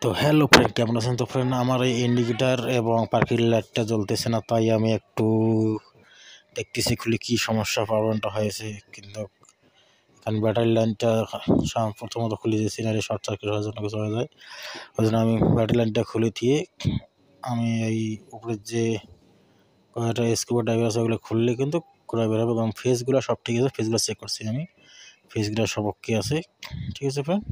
তো hello friend, কেমন আছেন? তো ফ্রেন্ড, আমার এই ইন্ডিকেটার এবং পার্কিং লাইটটা জ্বলতেছে না, তাই আমি একটু দেখতেছি খুলে কি সমস্যা প্রবলেমটা হয়েছে। কিন্তু কারণ ব্যাটারি লাইনটা প্রথমত খুলে যে সিনারি শর্ট সার্কিট হওয়ার জন্য কিছু হয়ে যায়, ওই জন্য আমি ব্যাটারি লাইনটা খুলে দিয়ে আমি এই উপরের যে কয়েকটা স্কুবা ড্রাইভার আছে ওগুলো খুললে কিন্তু ঘোরা বের হবে এবং ফেসগুলো সব ঠিক আছে। ফেসগুলো চেক করছি আমি, ফেসগুলো সব ওকে আছে, ঠিক আছে ফ্রেন্ড।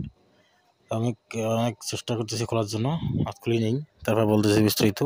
আমি অনেক চেষ্টা করতেছি খোলার জন্য, হাত খুলি নেই, তারপর বলতেছি বিস্তারিত।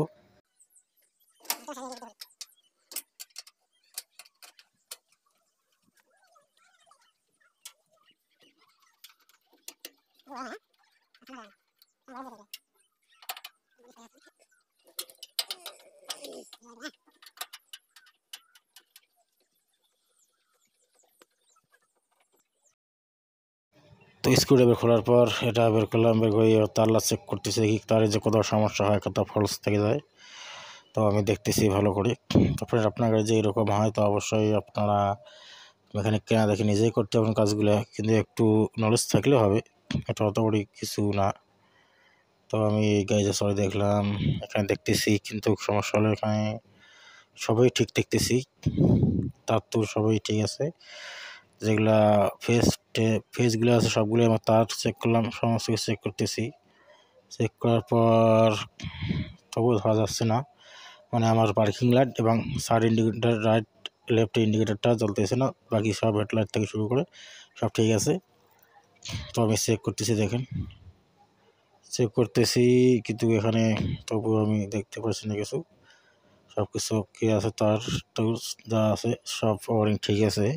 তো স্ক্রুড্রাইভার খোলার পর এটা বের করলাম, বের করে তারলা চেক করতেছি, দেখি তার যে কোথাও সমস্যা হয়, কোথাও ফলস থেকে যায়। তো আমি দেখতেছি ভালো করে। তারপরে আপনার যে এরকম হয় তো অবশ্যই আপনারা মেকানিক কেনা দেখে নিজেই করতে পারেন কাজগুলো, কিন্তু একটু নলেজ থাকলে হবে, এটা অত বড় কিছু না। তো আমি গাইজে সবাই দেখলাম, এখানে দেখতেছি কিন্তু সমস্যা হলো এখানে সবই ঠিক দেখতেছি, তার তো সবই ঠিক আছে। যেগুলা ফেসগুলো আছে সবগুলো আমার তার চেক করলাম, সমস্ত কিছু চেক করতেছি। চেক করার পর তবুও ধরা যাচ্ছে না, মানে আমার পার্কিং লাইট এবং সাইড ইন্ডিকেটার, রাইট লেফট ইন্ডিকেটারটা জ্বলতেছে না, বাকি সব হেডলাইট থেকে শুরু করে সব ঠিক আছে। তো আমি চেক করতেছি, দেখেন চেক করতেছি, কিন্তু এখানে তবু আমি দেখতে পাচ্ছি না কিছু, সব কিছু ওকে আছে, তার টুলস যা আছে সব ওয়ারিং ঠিক আছে।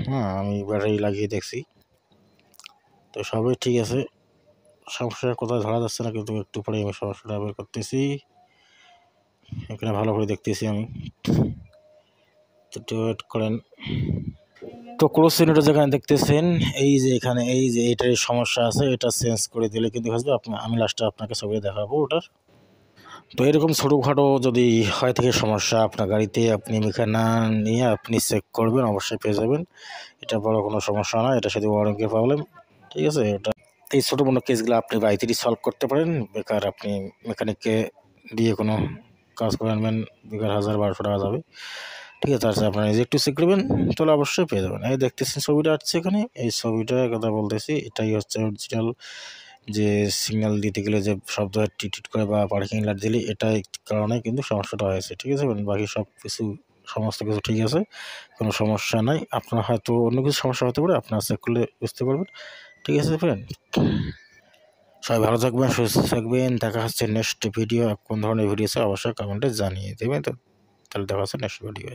হ্যাঁ, আমি ব্যাটারি লাগিয়ে দেখছি, তো সবই ঠিক আছে, সমস্যা কোথায় ধরা যাচ্ছে না, কিন্তু একটু পরে আমি সমস্যাটা বের করতেছি। এখানে ভালো করে দেখতেছি আমি, একটু ওয়েট করেন। তো ক্লোজ সিনেটা যেখানে দেখতেছেন, এই যে এখানে এই যে এটার সমস্যা আছে, এটা চেঞ্জ করে দিলে কিন্তু আসবে। আমি লাস্টে আপনাকে ছবি দেখাবো ওটার। তো এরকম ছোটোখাটো যদি হয় থেকে সমস্যা আপনার গাড়িতে, আপনি মেকানিক নিয়ে আপনি চেক করবেন, অবশ্যই পেয়ে যাবেন। এটা বড় কোনো সমস্যা না, এটা শুধু ওয়ারেন্টির প্রবলেম, ঠিক আছে। এটা এই ছোটো মোটো কেসগুলো আপনি বাড়িতেই সলভ করতে পারেন, বেকার আপনি মেকানিককে দিয়ে কোনো কাজ করে আনবেন, বেকার 1000-1200 টাকা যাবে, ঠিক আছে। তার আপনারা নিজে একটু চেক করবেন, তাহলে অবশ্যই পেয়ে যাবেন। এই দেখতেছেন ছবিটা আসছে এখানে, এই ছবিটার কথা বলতেছি, এটাই হচ্ছে অরিজিনাল। যে সিগন্যাল দিতে গেলে যে শব্দ টিট করে বা পার্কিং লাইট দিলে, এটাই কারণে কিন্তু সমস্যাটা হয়েছে, ঠিক আছে। বাকি সব কিছু সমস্ত কিছু ঠিক আছে, কোনো সমস্যা নাই। আপনার হয়তো অন্য কিছু সমস্যা হতে পারে, আপনারা চেক করলে বুঝতে পারবেন, ঠিক আছে ফ্রেন্ড। সবাই ভালো থাকবেন, সুস্থ থাকবেন, দেখা হচ্ছে নেক্সট ভিডিও। কোন ধরনের ভিডিও আছে অবশ্যই কমেন্টে জানিয়ে দেবেন। তো তাহলে দেখা হচ্ছে নেক্সট ভিডিও।